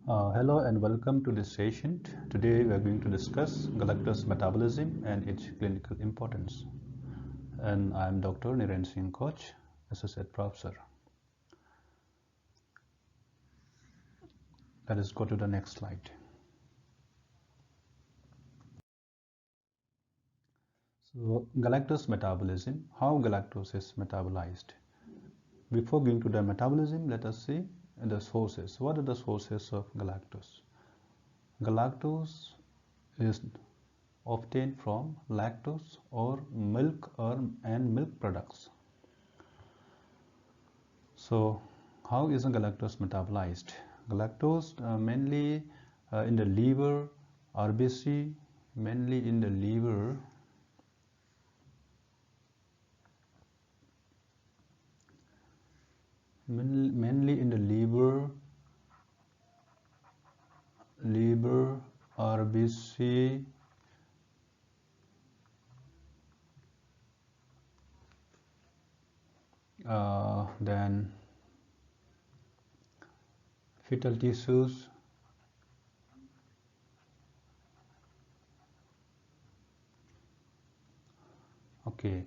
Hello and welcome to this session. Today we are going to discuss galactose metabolism and its clinical importance. And I am Dr. Niren Singh Koch, Associate Professor. Let us go to the next slide. So, galactose metabolism, how galactose is metabolized. Before going to the metabolism, let us see the sources. What are the sources of galactose? Galactose is obtained from lactose or milk and milk products. So, how is galactose metabolized? Galactose mainly in the liver, RBC, mainly in the liver, RBC, then fetal tissues, okay,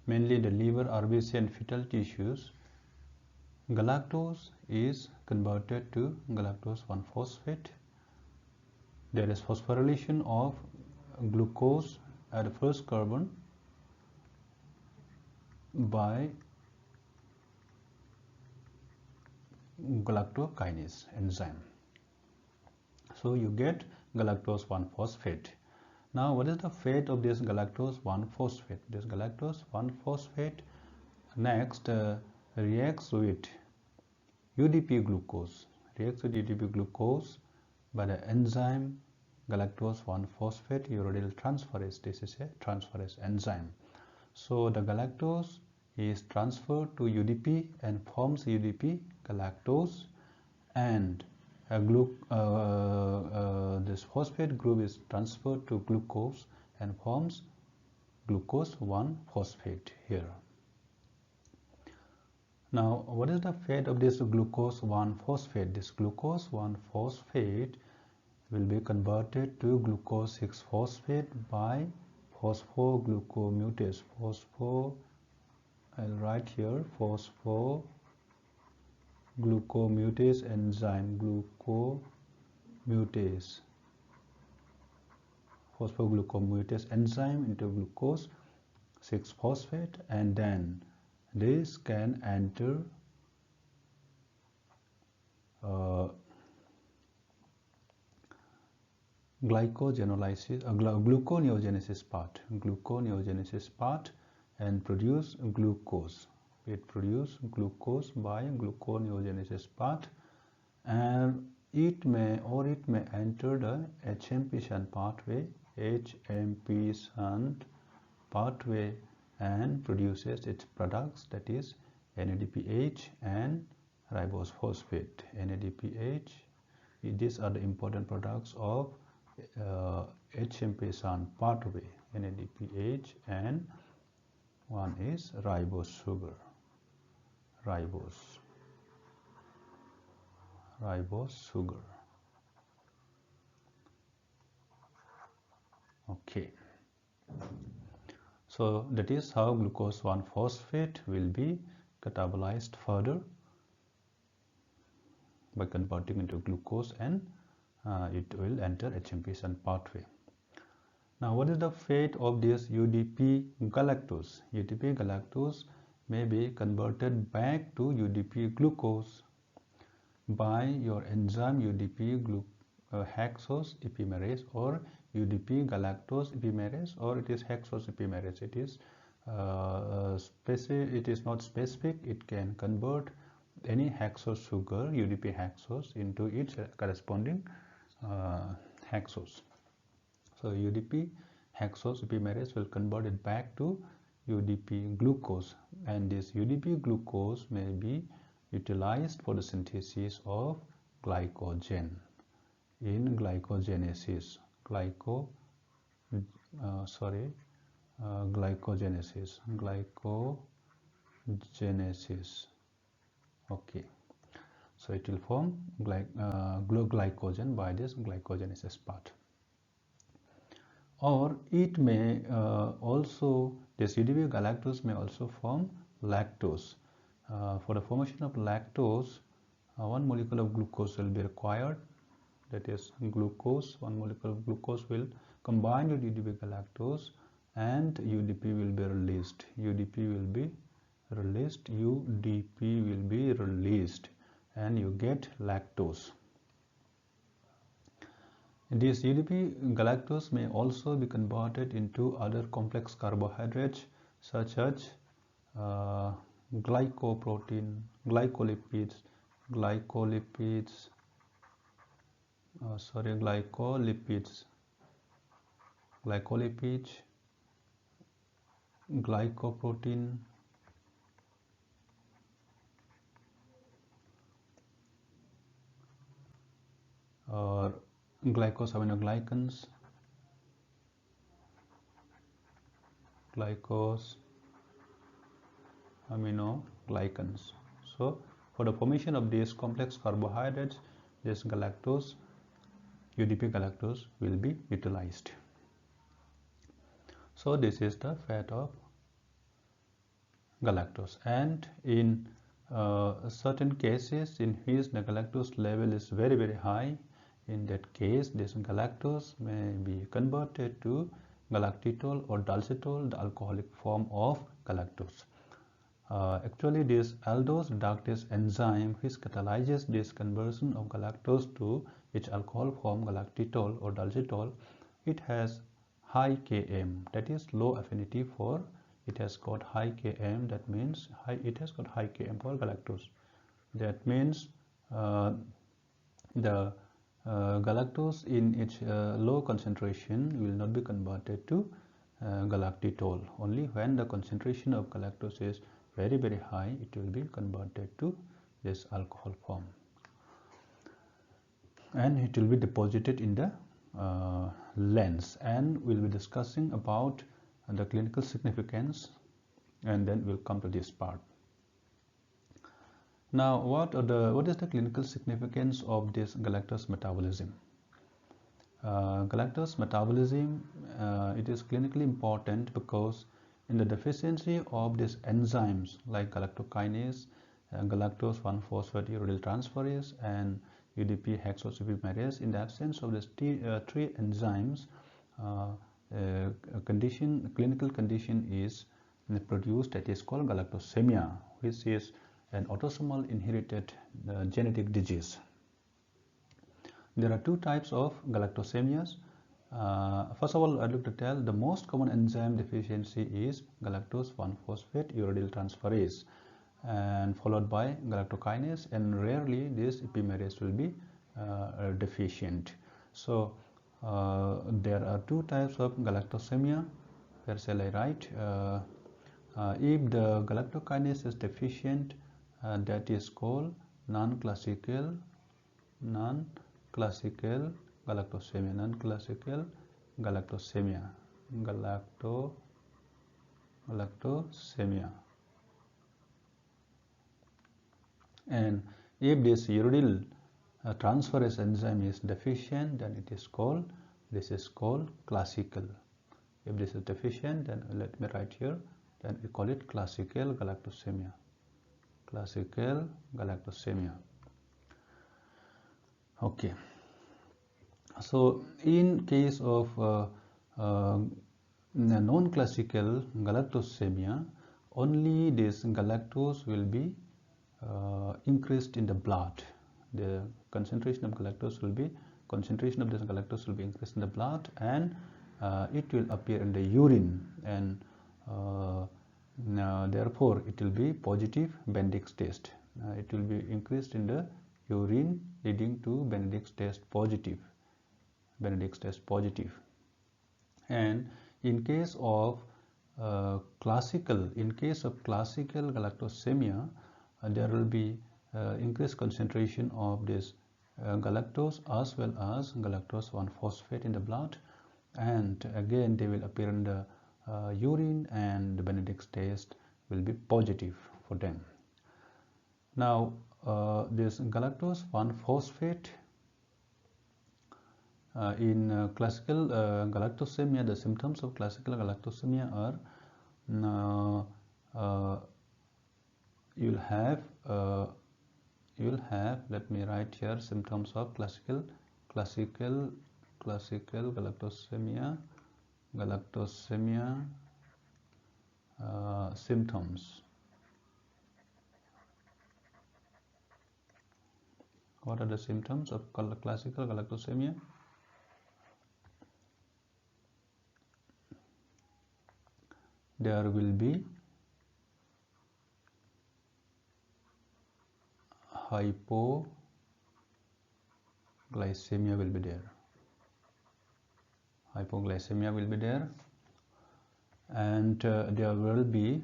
mainly the liver, RBC and fetal tissues. Galactose is converted to galactose 1-phosphate. There is phosphorylation of glucose at the first carbon by galactokinase enzyme. So you get galactose 1-phosphate. Now what is the fate of this galactose 1-phosphate? This galactose 1-phosphate next reacts with UDP glucose, by the enzyme galactose 1-phosphate uridyl transferase. This is a transferase enzyme. So the galactose is transferred to UDP and forms UDP galactose, and this phosphate group is transferred to glucose and forms glucose 1-phosphate here. Now, what is the fate of this glucose 1-phosphate? This glucose 1-phosphate will be converted to glucose 6-phosphate by phosphoglucomutase. I'll write here phosphoglucomutase enzyme, phosphoglucomutase enzyme into glucose 6-phosphate, and then this can enter gluconeogenesis part and produce glucose. It produces glucose by gluconeogenesis part, and it may enter the HMP shunt pathway, and produces its products, that is NADPH and ribose phosphate. NADPH, these are the important products of HMP shunt pathway, NADPH, and one is ribose sugar, ribose sugar. Okay, so that is how glucose 1-phosphate will be catabolized further by converting into glucose, and it will enter HMP shunt pathway. Now, what is the fate of this UDP galactose? UDP galactose may be converted back to UDP glucose by your enzyme UDP hexose epimerase, or UDP galactose epimerase, or it is hexose epimerase. It is it is not specific. It can convert any hexose sugar, UDP hexose, into its corresponding hexose. So UDP hexose epimerase will convert it back to UDP glucose, and this UDP glucose may be utilized for the synthesis of glycogen in glycogenesis. Glycogenesis. Okay. So it will form glycogen by this glycogenesis part. Or it may also, this UDP galactose may also form lactose. For the formation of lactose, one molecule of glucose will be required, that is glucose. One molecule of glucose will combine with UDP galactose and UDP will be released. UDP will be released, and you get lactose. This UDP galactose may also be converted into other complex carbohydrates such as glycoprotein, glycolipids, glycoprotein, or glycosaminoglycans, So for the formation of these complex carbohydrates, this galactose, UDP galactose will be utilized. So this is the fat of galactose, and in certain cases in which the galactose level is very, very high, in that case this galactose may be converted to galactitol or dalcitol, the alcoholic form of galactose. Actually, this aldose reductase enzyme which catalyzes this conversion of galactose to its alcohol form galactitol or dalcitol, it has high Km, that is low affinity for, it has got high Km, that means it has got high Km for galactose. That means the galactose in its low concentration will not be converted to galactitol. Only when the concentration of galactose is very, very high, it will be converted to this alcohol form, and it will be deposited in the lens, and we'll be discussing about the clinical significance, and then we'll come to this part. Now, what is the clinical significance of this galactose metabolism? Galactose metabolism, it is clinically important because in the deficiency of these enzymes like galactokinase, galactose 1-phosphate uridyl transferase, and UDP hexosubimerase, in the absence of these three enzymes, clinical condition is produced that is called galactosemia, which is an autosomal inherited genetic disease. There are two types of galactosemias. First of all, I'd like to tell the most common enzyme deficiency is galactose 1-phosphate uridyl transferase, and followed by galactokinase, and rarely this epimerase will be deficient. So there are two types of galactosemia. Where shall I write? If the galactokinase is deficient, that is called non-classical galactosemia, galactosemia. And if this uridyl transferase enzyme is deficient, then this is called classical. If this is deficient, then let me write here, then we call it classical galactosemia. Okay. So in case of non-classical galactosemia, only this galactose will be increased in the blood. The concentration of this galactose will be increased in the blood, and it will appear in the urine, and therefore it will be positive Benedict's test. It will be increased in the urine, leading to Benedict's test positive. And in case of classical galactosemia, there will be increased concentration of this galactose as well as galactose 1-phosphate in the blood, and again they will appear in the urine, and the Benedict's test will be positive for them. Now, this galactose 1-phosphate in classical galactosemia. The symptoms of classical galactosemia are you'll have let me write here symptoms of classical galactosemia symptoms. What are the symptoms of classical galactosemia? There will be hypoglycemia will be there. Hypoglycemia will be there, and there will be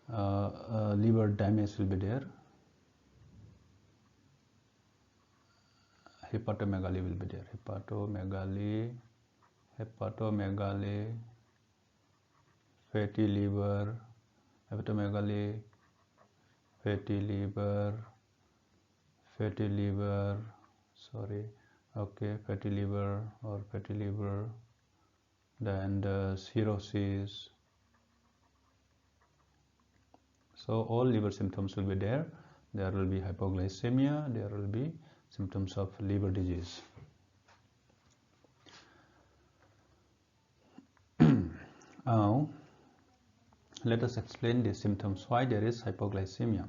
liver damage will be there. Hepatomegaly will be there. Hepatomegaly, fatty liver, hepatomegaly, fatty liver, fatty liver or fatty liver, then the cirrhosis. So all liver symptoms will be there. There will be hypoglycemia, there will be symptoms of liver disease. Now let us explain the symptoms, why there is hypoglycemia.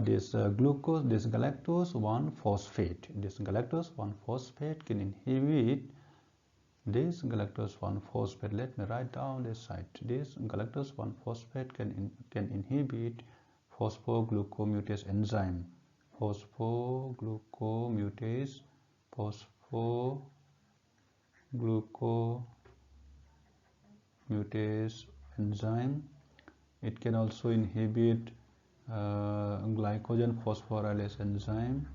This galactose 1-phosphate can inhibit this galactose 1-phosphate. Let me write down this side. This galactose 1-phosphate can inhibit phosphoglucomutase enzyme. Phosphoglucomutase enzyme. It can also inhibit glycogen phosphorylase enzyme.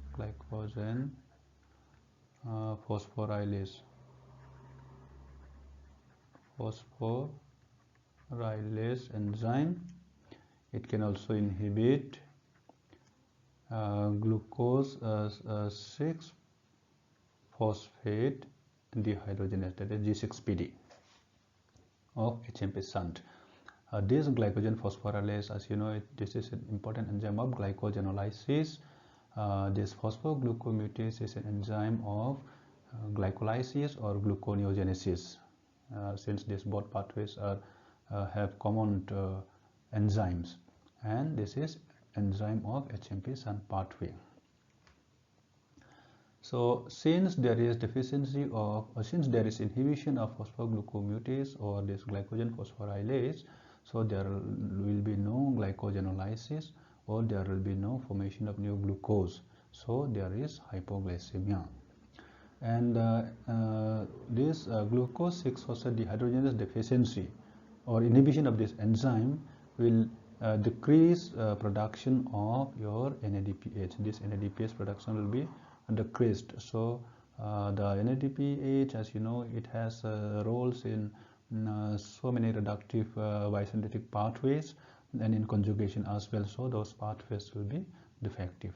Phosphorylase enzyme. It can also inhibit glucose 6-phosphate dehydrogenase, that is G6PD of HMP shunt. This glycogen phosphorylase, as you know, this is an important enzyme of glycogenolysis. This phosphoglucomutase is an enzyme of glycolysis or gluconeogenesis. Since these both pathways have common enzymes, and this is enzyme of HMP shunt pathway. So since there is deficiency of, since there is inhibition of phosphoglucomutase or this glycogen phosphorylase, so there will be no glycogenolysis or there will be no formation of new glucose. So there is hypoglycemia. And this glucose 6-phosphate dehydrogenase deficiency or inhibition of this enzyme will decrease production of your NADPH. This NADPH production will be decreased. So the NADPH, as you know, it has roles in so many reductive biosynthetic pathways and in conjugation as well. So those pathways will be defective.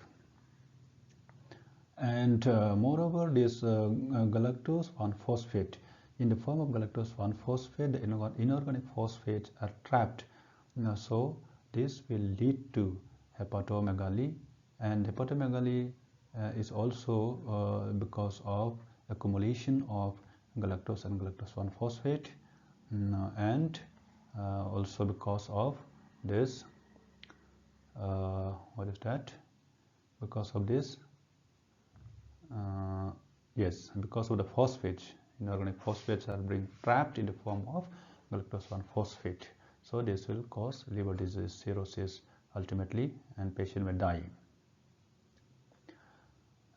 And moreover, this galactose 1-phosphate, in the form of galactose 1-phosphate, the inorganic phosphates are trapped. So this will lead to hepatomegaly, and hepatomegaly is also because of accumulation of galactose and galactose 1-phosphate, and also because of this what is that? Because of this yes, because of the phosphates, inorganic phosphates are being trapped in the form of galactose 1-phosphate. So this will cause liver disease, cirrhosis ultimately, and patient may die.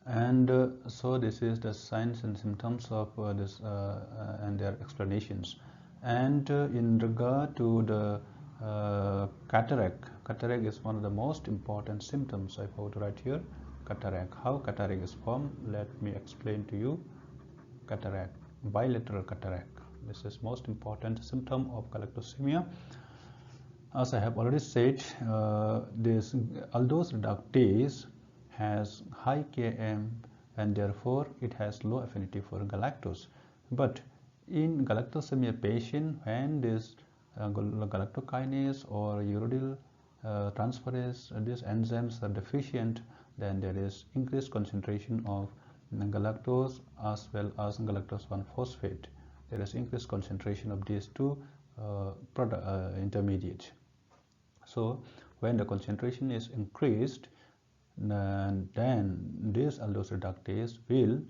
And so this is the signs and symptoms of this and their explanations. And in regard to the cataract is one of the most important symptoms. I forgot to write here cataract. How cataract is formed, let me explain to you. Cataract, bilateral cataract, this is most important symptom of galactosemia. As I have already said, this aldose reductase has high Km and therefore it has low affinity for galactose. But in galactosemia patient, when this galactokinase or uridyl transferase, these enzymes are deficient, then there is increased concentration of galactose as well as galactose 1-phosphate. There is increased concentration of these two intermediates. So when the concentration is increased, then this aldose reductase will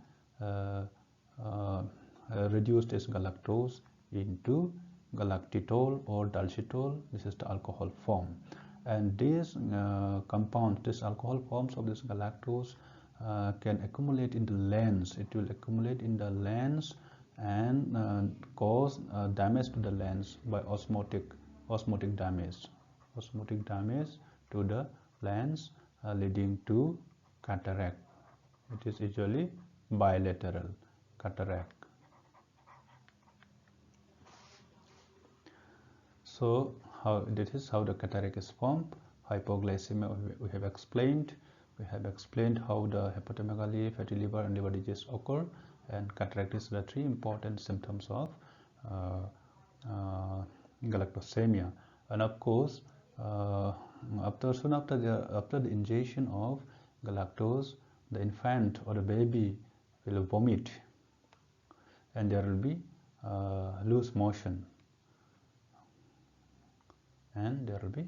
reduce this galactose into galactitol or dalcitol. This is the alcohol form, and these compounds, these alcohol forms of this galactose can accumulate in the lens. It will accumulate in the lens and cause damage to the lens by osmotic damage to the lens, leading to cataract. It is usually bilateral cataract. So this is how the cataract is formed. Hypoglycemia we have explained. We have explained how the hepatomegaly, fatty liver and liver disease occur, and cataract is the three important symptoms of galactosemia. And of course, soon after the ingestion of galactose, the infant or the baby will vomit, and there will be loose motion, and there will be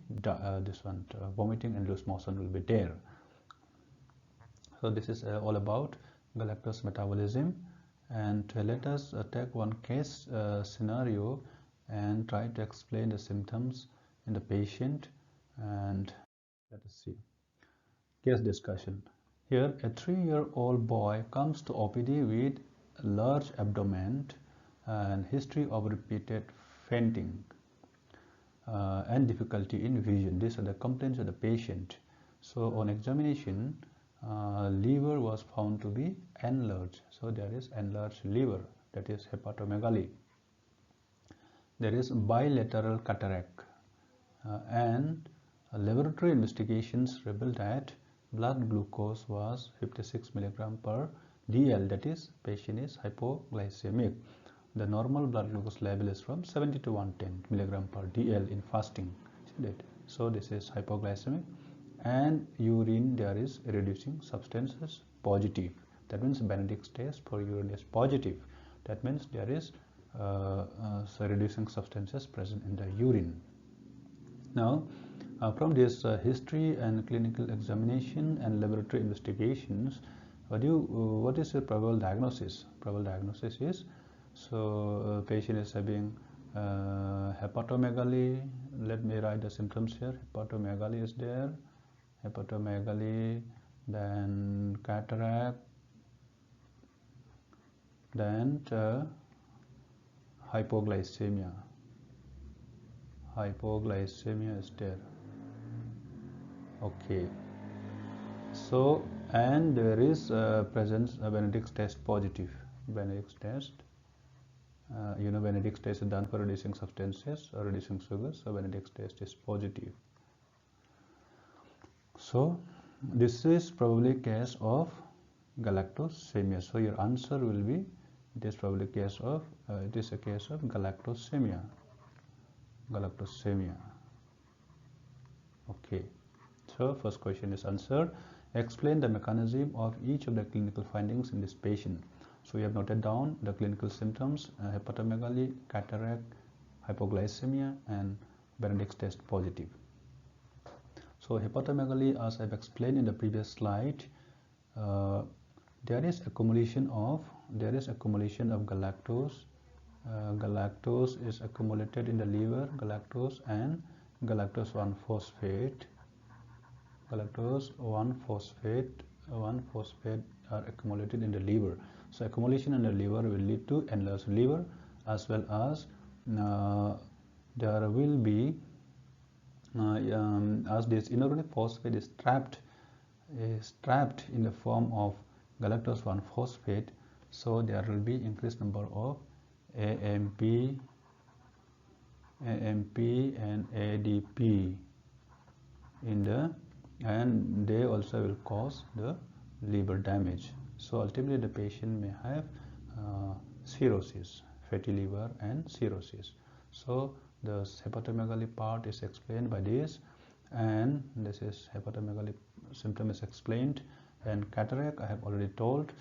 vomiting and loose motion will be there. So this is all about galactose metabolism, and let us take one case scenario and try to explain the symptoms in the patient. And let us see. Case discussion. Here a 3-year-old boy comes to OPD with a large abdomen and history of repeated fainting and difficulty in vision. These are the complaints of the patient. So on examination, liver was found to be enlarged. So there is enlarged liver, that is hepatomegaly. There is bilateral cataract, and laboratory investigations revealed that blood glucose was 56 mg per dl, that is patient is hypoglycemic. The normal blood glucose level is from 70 to 110 mg per dl in fasting. So this is hypoglycemic, and urine there is reducing substances positive. That means Benedict's test for urine is positive. That means there is reducing substances present in the urine. Now, from this history and clinical examination and laboratory investigations, what is the probable diagnosis? Probable diagnosis is, patient is having hepatomegaly. Let me write the symptoms here. Hepatomegaly is there. Hepatomegaly, then cataract, then hypoglycemia. Hypoglycemia is there. Okay. So, and there is presence Benedict's test positive. Benedict's test. Benedict's test is done for reducing substances or reducing sugars. So Benedict's test is positive. So this is probably case of galactosemia. So your answer will be, it is probably case of it is a case of galactosemia. Galactosemia. Okay. So first question is answered. Explain the mechanism of each of the clinical findings in this patient. So we have noted down the clinical symptoms: hepatomegaly, cataract, hypoglycemia, and Benedict's test positive. So hepatomegaly, as I've explained in the previous slide, there is accumulation of galactose. Galactose is accumulated in the liver, galactose and galactose 1-phosphate. Galactose 1-phosphate are accumulated in the liver. So accumulation in the liver will lead to enlarged liver, as well as there will be as this inorganic phosphate is trapped in the form of galactose 1-phosphate, so there will be increased number of AMP AMP and ADP and they also will cause the liver damage. So ultimately the patient may have cirrhosis, fatty liver and cirrhosis. So the hepatomegaly part is explained by this, and this is hepatomegaly symptom is explained. And cataract I have already told,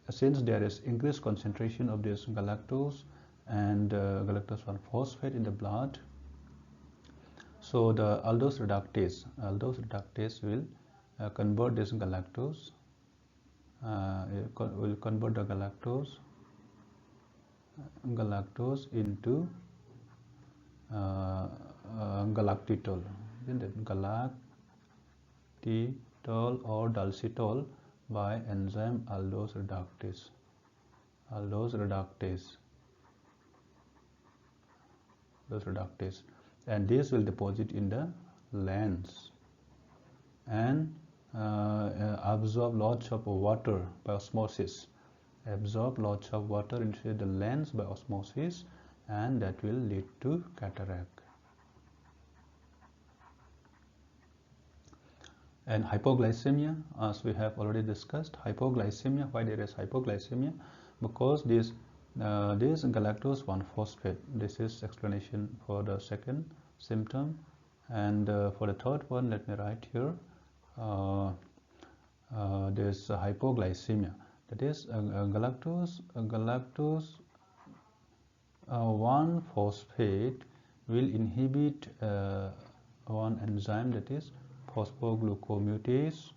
since there is increased concentration of this galactose and galactose 1-phosphate in the blood, so the aldose reductase will convert this galactose, will convert the galactose into galactitol, isn't it? Galactitol or dulcitol by enzyme aldose reductase, and this will deposit in the lens and absorb lots of water by osmosis, into the lens by osmosis, and that will lead to cataract. And hypoglycemia, as we have already discussed, hypoglycemia. Why there is hypoglycemia? Because this galactose 1-phosphate. This is explanation for the second symptom, and for the third one, let me write here. There's hypoglycemia. That is galactose 1-phosphate will inhibit one enzyme, that is phosphoglucomutase.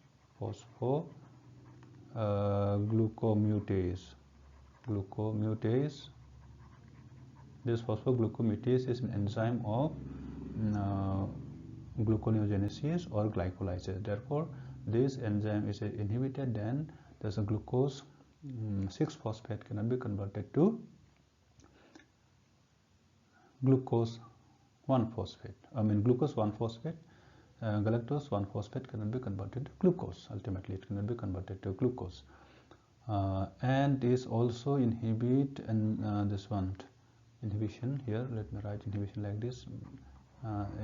This phosphoglucomutase is an enzyme of gluconeogenesis or glycolysis. Therefore, this enzyme is inhibited, then there's a glucose 6-phosphate cannot be converted to glucose 1-phosphate. Glucose 1-phosphate, galactose 1-phosphate cannot be converted to glucose. Ultimately, it cannot be converted to glucose. And is also inhibit, and this one inhibition here. Let me write inhibition like this.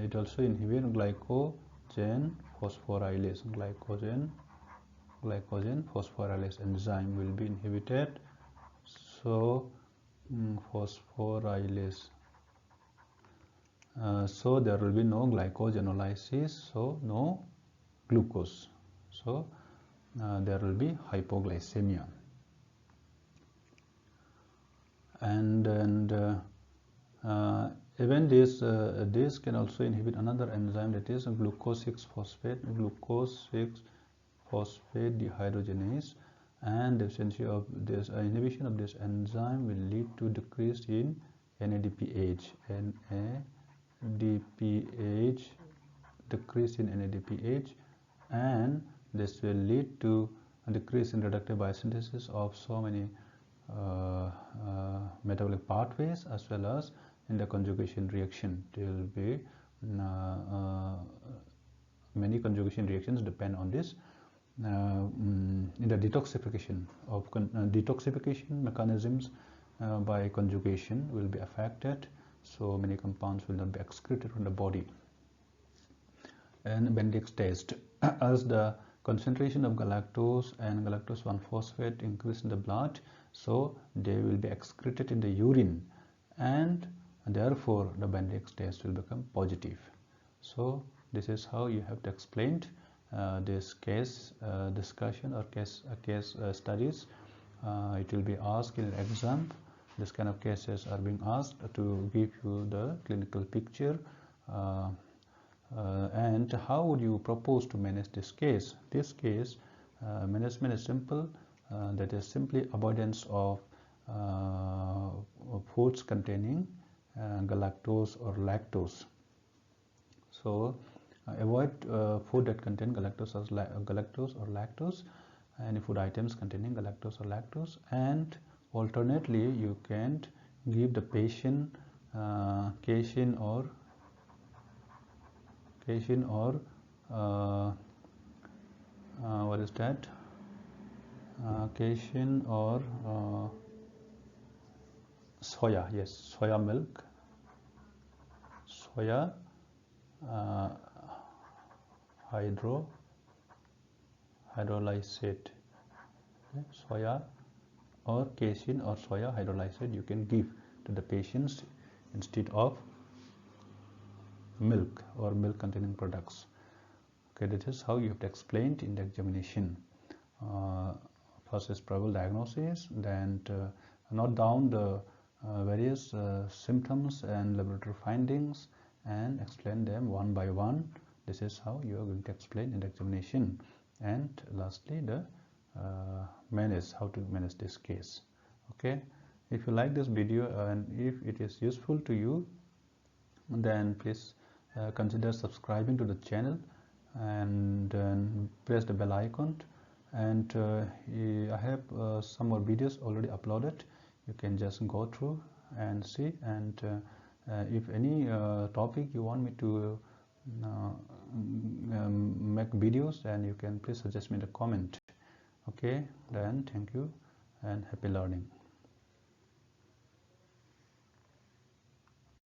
It also inhibits glycogen phosphorylase. Glycogen phosphorylase enzyme will be inhibited. So phosphorylase. So there will be no glycogenolysis, so no glucose. So there will be hypoglycemia. And even this can also inhibit another enzyme, that is glucose 6-phosphate dehydrogenase, and deficiency of this inhibition of this enzyme will lead to decrease in NADPH, and this will lead to a decrease in reductive biosynthesis of so many metabolic pathways, as well as in the conjugation reaction. There will be many conjugation reactions depend on this. In the detoxification mechanisms by conjugation will be affected, so many compounds will not be excreted from the body. And Bendix test, as the concentration of galactose and galactose 1-phosphate increase in the blood, so they will be excreted in the urine, and therefore the Bendix test will become positive. So this is how you have to explain this case discussion or case studies. It will be asked in an exam. This kind of cases are being asked to give you the clinical picture. And how would you propose to manage this case? This case management is simple. That is simply avoidance of foods containing galactose or lactose. So avoid food that contain galactose or lactose, and food items containing galactose or lactose. And alternately, you can give the patient casein or what is that? Casein or soya milk, soya hydrolysate, soya or casein or soya hydrolysate you can give to the patients instead of milk or milk containing products. Okay, this is how you have to explain in the examination. First is probable diagnosis, then note down the various symptoms and laboratory findings and explain them one by one. This is how you are going to explain in the examination. And lastly, the how to manage this case. Okay, if you like this video and if it is useful to you, then please consider subscribing to the channel and press the bell icon. And I have some more videos already uploaded. You can just go through and see, and if any topic you want me to make videos, then you can please suggest me in the comment. Okay, then thank you and happy learning.